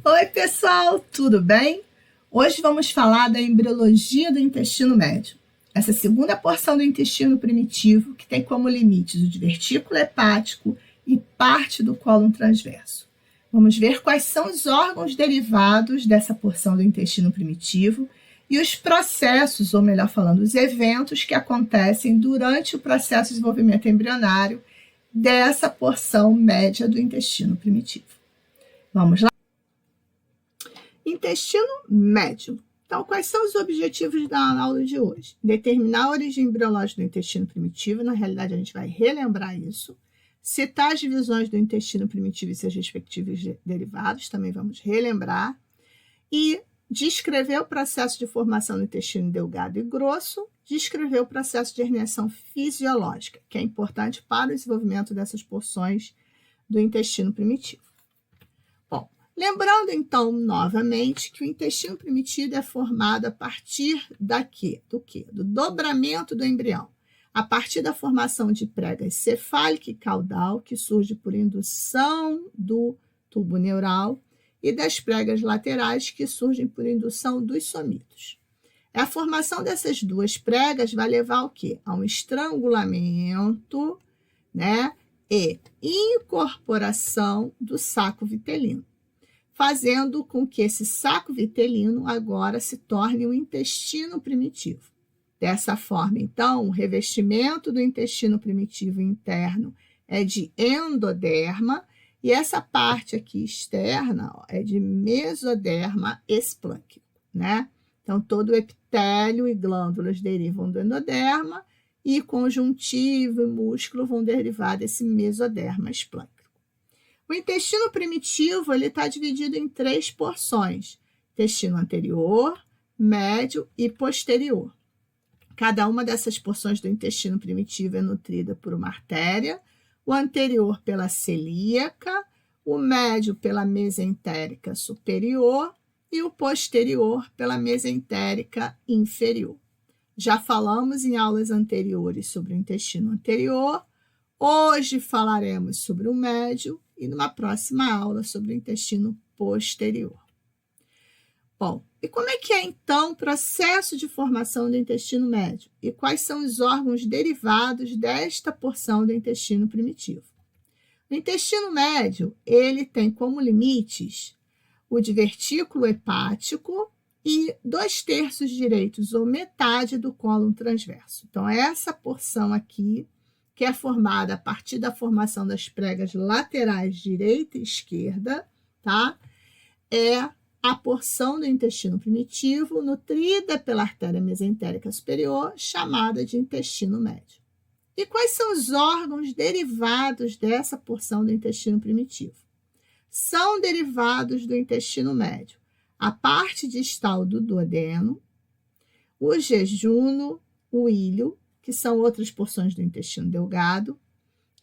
Oi, pessoal, tudo bem? Hoje vamos falar da embriologia do intestino médio. Essa segunda porção do intestino primitivo, que tem como limites o divertículo hepático e parte do cólon transverso. Vamos ver quais são os órgãos derivados dessa porção do intestino primitivo e os processos, ou melhor falando, os eventos que acontecem durante o processo de desenvolvimento embrionário dessa porção média do intestino primitivo. Vamos lá? Intestino médio. Então, quais são os objetivos da aula de hoje? Determinar a origem embriológica do intestino primitivo, na realidade a gente vai relembrar isso. Citar as divisões do intestino primitivo e seus respectivos derivados, também vamos relembrar. E descrever o processo de formação do intestino delgado e grosso, descrever o processo de herniação fisiológica, que é importante para o desenvolvimento dessas porções do intestino primitivo. Lembrando, então, novamente, que o intestino primitivo é formado a partir do quê? Do dobramento do embrião, a partir da formação de pregas cefálica e caudal, que surge por indução do tubo neural, e das pregas laterais, que surgem por indução dos somitos. A formação dessas duas pregas vai levar ao quê? A um estrangulamento, e incorporação do saco vitelino, fazendo com que esse saco vitelino agora se torne o intestino primitivo. Dessa forma, então, o revestimento do intestino primitivo interno é de endoderma, e essa parte aqui externa é de mesoderma esplânquico, Então, todo o epitélio e glândulas derivam do endoderma, e conjuntivo e músculo vão derivar desse mesoderma esplânquico. O intestino primitivo está dividido em 3 porções: intestino anterior, médio e posterior. Cada uma dessas porções do intestino primitivo é nutrida por uma artéria, o anterior pela celíaca, o médio pela mesentérica superior e o posterior pela mesentérica inferior. Já falamos em aulas anteriores sobre o intestino anterior, hoje falaremos sobre o médio e numa próxima aula sobre o intestino posterior. Bom, e como é que é então o processo de formação do intestino médio? E quais são os órgãos derivados desta porção do intestino primitivo? O intestino médio, ele tem como limites o divertículo hepático e 2/3 direitos, ou metade do cólon transverso. Então, essa porção aqui, que é formada a partir da formação das pregas laterais direita e esquerda, é a porção do intestino primitivo nutrida pela artéria mesentérica superior, chamada de intestino médio. E quais são os órgãos derivados dessa porção do intestino primitivo? São derivados do intestino médio a parte distal do duodeno, o jejuno, o íleo, que são outras porções do intestino delgado,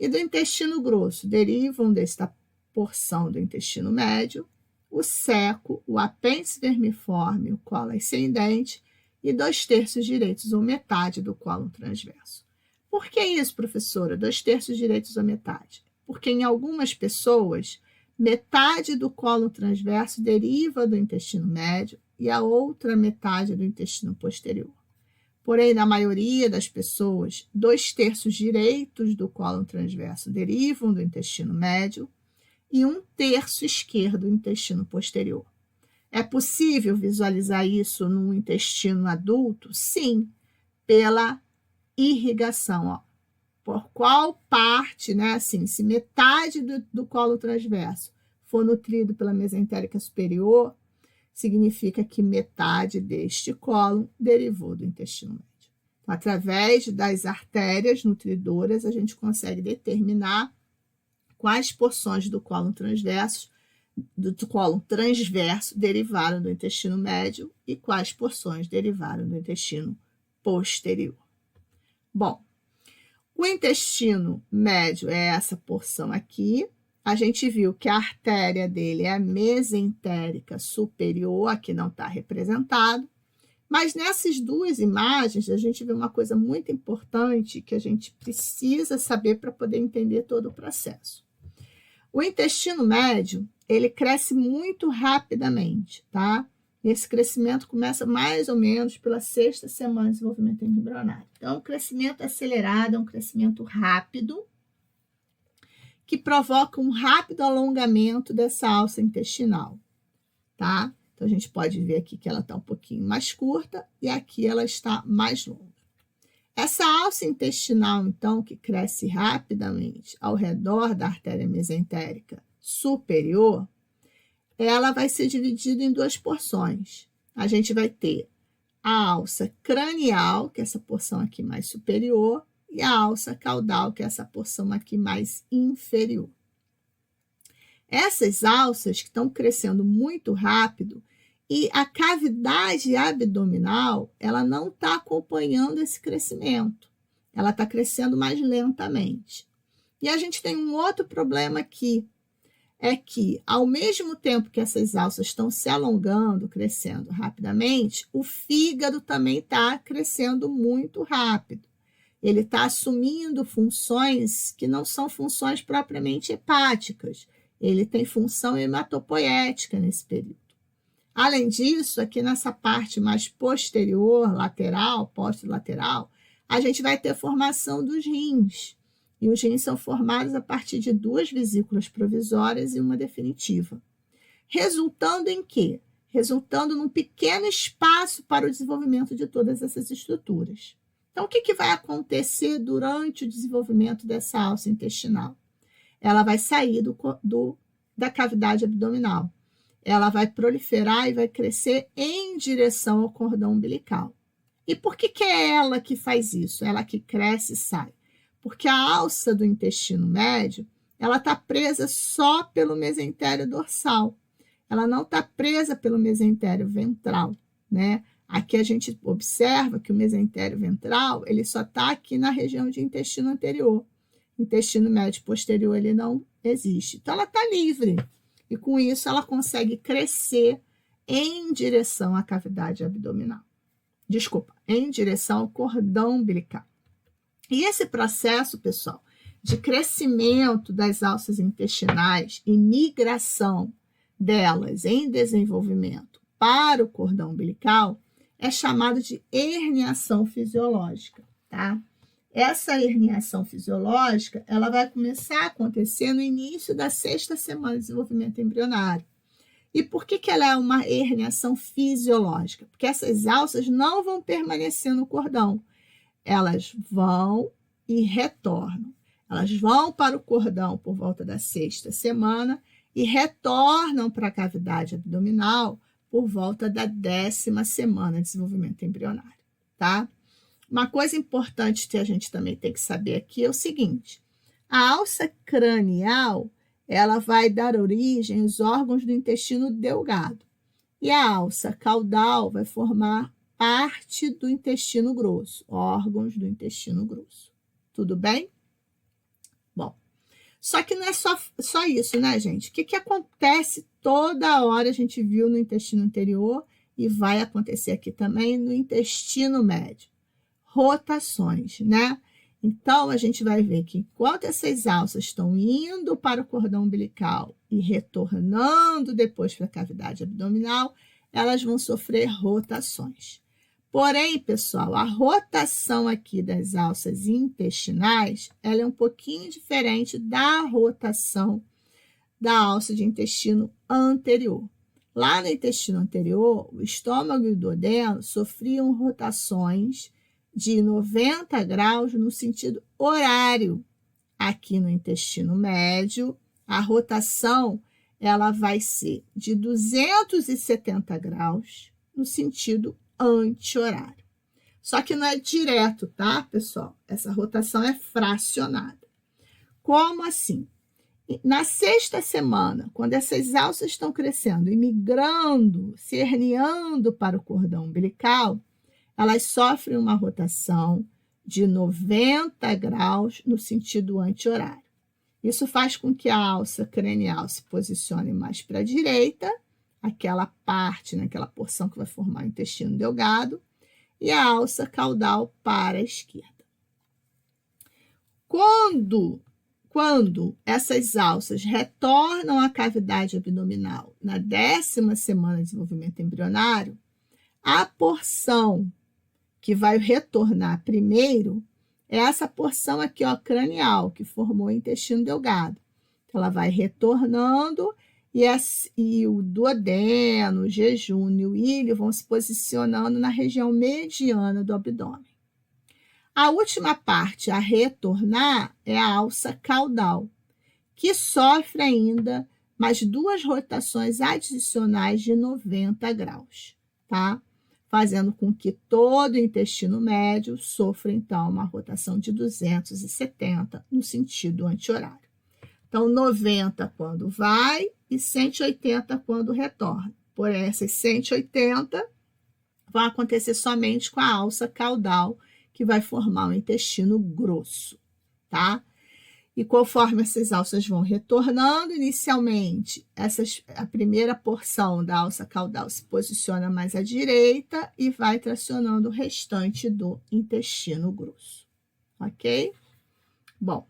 e do intestino grosso derivam desta porção do intestino médio, o seco, o apêndice vermiforme, o colo ascendente e 2/3 direitos, ou metade do cólon transverso. Por que isso, professora? 2/3 direitos ou metade? Porque em algumas pessoas, metade do cólon transverso deriva do intestino médio e a outra metade do intestino posterior. Porém, na maioria das pessoas, 2/3 direitos do cólon transverso derivam do intestino médio e 1/3 esquerdo do intestino posterior. É possível visualizar isso no intestino adulto? Sim, pela irrigação. Por qual parte, se metade do cólon transverso for nutrido pela mesentérica superior, significa que metade deste cólon derivou do intestino médio. Então, através das artérias nutridoras, a gente consegue determinar quais porções do cólon transverso derivaram do intestino médio e quais porções derivaram do intestino posterior. Bom, o intestino médio é essa porção aqui. A gente viu que a artéria dele é a mesentérica superior, aqui não está representado, mas nessas duas imagens a gente vê uma coisa muito importante que a gente precisa saber para poder entender todo o processo. O intestino médio, ele cresce muito rapidamente, tá? Esse crescimento começa mais ou menos pela 6ª semana de desenvolvimento embrionário. Então, é um crescimento acelerado, é um crescimento rápido, que provoca um rápido alongamento dessa alça intestinal, tá? Então, a gente pode ver aqui que ela está um pouquinho mais curta e aqui ela está mais longa. Essa alça intestinal, então, que cresce rapidamente ao redor da artéria mesentérica superior, ela vai ser dividida em 2 porções. A gente vai ter a alça cranial, que é essa porção aqui mais superior, e a alça caudal, que é essa porção aqui mais inferior. Essas alças que estão crescendo muito rápido e a cavidade abdominal, ela não está acompanhando esse crescimento. Ela está crescendo mais lentamente. E a gente tem um outro problema aqui, é que, ao mesmo tempo que essas alças estão se alongando, crescendo rapidamente, o fígado também está crescendo muito rápido. Ele está assumindo funções que não são funções propriamente hepáticas. Ele tem função hematopoética nesse período. Além disso, aqui nessa parte mais posterior, lateral, posterolateral, a gente vai ter formação dos rins. E os rins são formados a partir de 2 vesículas provisórias e uma definitiva. Resultando em quê? Resultando num pequeno espaço para o desenvolvimento de todas essas estruturas. Então, o que vai acontecer durante o desenvolvimento dessa alça intestinal? Ela vai sair da cavidade abdominal. Ela vai proliferar e vai crescer em direção ao cordão umbilical. E por que é ela que faz isso? Ela que cresce e sai. Porque a alça do intestino médio, ela está presa só pelo mesentério dorsal. Ela não está presa pelo mesentério ventral, né? Aqui a gente observa que o mesentério ventral, ele só está aqui na região de intestino anterior. Intestino médio posterior, ele não existe. Então, ela está livre. E com isso, ela consegue crescer em direção à cavidade abdominal. Desculpa, em direção ao cordão umbilical. E esse processo, pessoal, de crescimento das alças intestinais e migração delas em desenvolvimento para o cordão umbilical é chamado de herniação fisiológica, tá? Essa herniação fisiológica, ela vai começar a acontecer no início da 6ª semana de desenvolvimento embrionário. E por que ela é uma herniação fisiológica? Porque essas alças não vão permanecer no cordão. Elas vão e retornam. Elas vão para o cordão por volta da 6ª semana e retornam para a cavidade abdominal por volta da 10ª semana de desenvolvimento embrionário, tá? Uma coisa importante que a gente também tem que saber aqui é o seguinte: a alça cranial, ela vai dar origem aos órgãos do intestino delgado. E a alça caudal vai formar parte do intestino grosso, órgãos do intestino grosso. Tudo bem? Bom, só que não é só isso, né, gente? O que acontece toda hora, a gente viu no intestino anterior e vai acontecer aqui também no intestino médio? Rotações, né? Então, a gente vai ver que enquanto essas alças estão indo para o cordão umbilical e retornando depois para a cavidade abdominal, elas vão sofrer rotações. Porém, pessoal, a rotação aqui das alças intestinais, ela é um pouquinho diferente da rotação da alça de intestino anterior. Lá no intestino anterior, o estômago e o duodeno sofriam rotações de 90 graus no sentido horário. Aqui no intestino médio, a rotação ela vai ser de 270 graus no sentido anti-horário. Só que não é direto, tá, pessoal? Essa rotação é fracionada. Como assim? Na 6ª semana, quando essas alças estão crescendo e migrando, se herniando para o cordão umbilical, elas sofrem uma rotação de 90 graus no sentido anti-horário. Isso faz com que a alça cranial se posicione mais para a direita, aquela parte, aquela porção que vai formar o intestino delgado, e a alça caudal para a esquerda. Quando quando essas alças retornam à cavidade abdominal na 10ª semana de desenvolvimento embrionário, a porção que vai retornar primeiro é essa porção aqui, ó, cranial, que formou o intestino delgado. Então, ela vai retornando e o duodeno, o jejum e o ilho vão se posicionando na região mediana do abdômen. A última parte a retornar é a alça caudal, que sofre ainda mais 2 rotações adicionais de 90 graus, tá? Fazendo com que todo o intestino médio sofra, então, uma rotação de 270 no sentido anti-horário. Então, 90 quando vai e 180 quando retorna. Por essas 180 vão acontecer somente com a alça caudal, que vai formar um intestino grosso, tá? E conforme essas alças vão retornando, inicialmente, a primeira porção da alça caudal se posiciona mais à direita e vai tracionando o restante do intestino grosso, ok? Bom,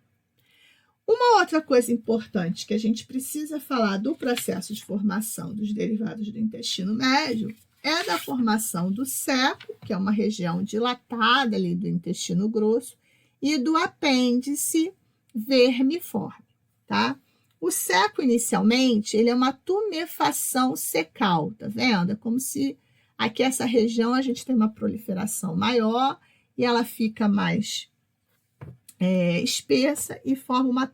uma outra coisa importante que a gente precisa falar do processo de formação dos derivados do intestino médio é da formação do ceco, que é uma região dilatada ali do intestino grosso, e do apêndice vermiforme, tá? O ceco, inicialmente, ele é uma tumefação secal, tá vendo? É como se aqui essa região a gente tem uma proliferação maior e ela fica mais espessa e forma uma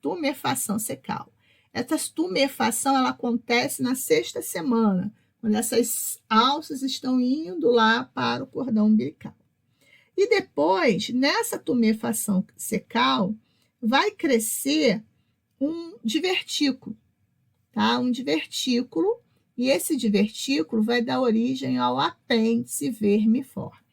tumefação secal. Essa tumefação ela acontece na 6ª semana, quando essas alças estão indo lá para o cordão umbilical. E depois, nessa tumefação secal, vai crescer um divertículo, tá? Um divertículo, e esse divertículo vai dar origem ao apêndice vermiforme.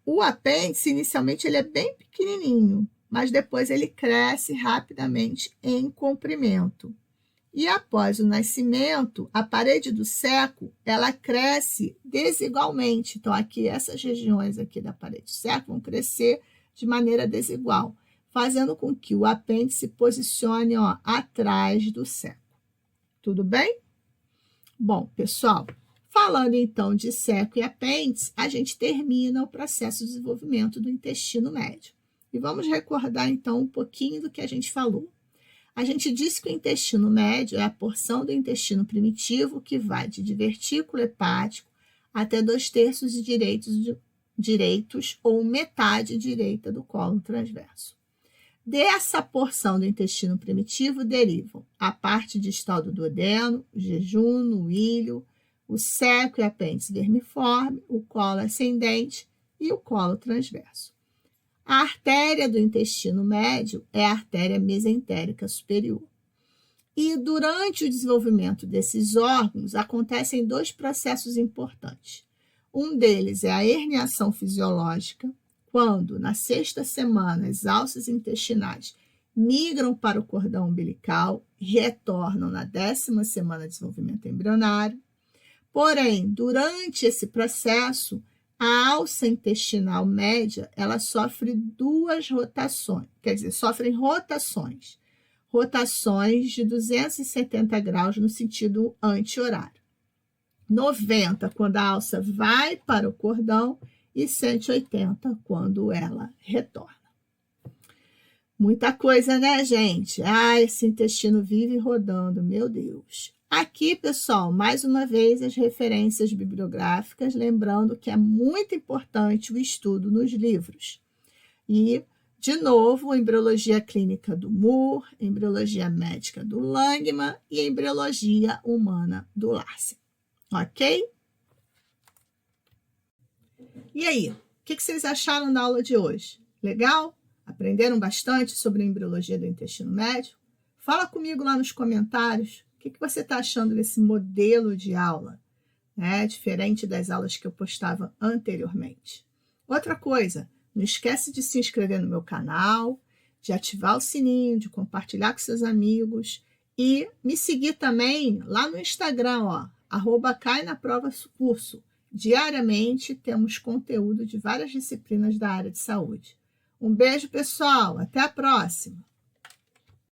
O apêndice, inicialmente, ele é bem pequenininho, mas depois ele cresce rapidamente em comprimento. E após o nascimento, a parede do ceco, ela cresce desigualmente. Então, aqui, essas regiões aqui da parede do ceco vão crescer de maneira desigual, fazendo com que o apêndice se posicione, ó, atrás do ceco. Tudo bem? Bom, pessoal, falando então de ceco e apêndice, a gente termina o processo de desenvolvimento do intestino médio. E vamos recordar então um pouquinho do que a gente falou. A gente disse que o intestino médio é a porção do intestino primitivo que vai de divertículo hepático até 2/3 direitos ou metade direita do colo transverso. Dessa porção do intestino primitivo derivam a parte distal do duodeno, o jejum, o ilho, o ceco e apêndice vermiforme, o colo ascendente e o colo transverso. A artéria do intestino médio é a artéria mesentérica superior. E durante o desenvolvimento desses órgãos acontecem 2 processos importantes. Um deles é a herniação fisiológica, quando na 6ª semana as alças intestinais migram para o cordão umbilical e retornam na 10ª semana de desenvolvimento embrionário. Porém, durante esse processo, a alça intestinal média, ela sofre 2 rotações, quer dizer, sofrem rotações de 270 graus no sentido anti-horário. 90 quando a alça vai para o cordão e 180 quando ela retorna. Muita coisa, né, gente? Esse intestino vive rodando, meu Deus. Aqui, pessoal, mais uma vez as referências bibliográficas, lembrando que é muito importante o estudo nos livros. E, de novo, embriologia clínica do Moore, embriologia médica do Langman e embriologia humana do Larsen. Ok? E aí, o que vocês acharam da aula de hoje? Legal? Aprenderam bastante sobre a embriologia do intestino médio? Fala comigo lá nos comentários. O que você está achando desse modelo de aula, né? Diferente das aulas que eu postava anteriormente. Outra coisa, não esquece de se inscrever no meu canal, de ativar o sininho, de compartilhar com seus amigos e me seguir também lá no Instagram, ó, @cainaProvaCurso. Diariamente temos conteúdo de várias disciplinas da área de saúde. Um beijo, pessoal. Até a próxima.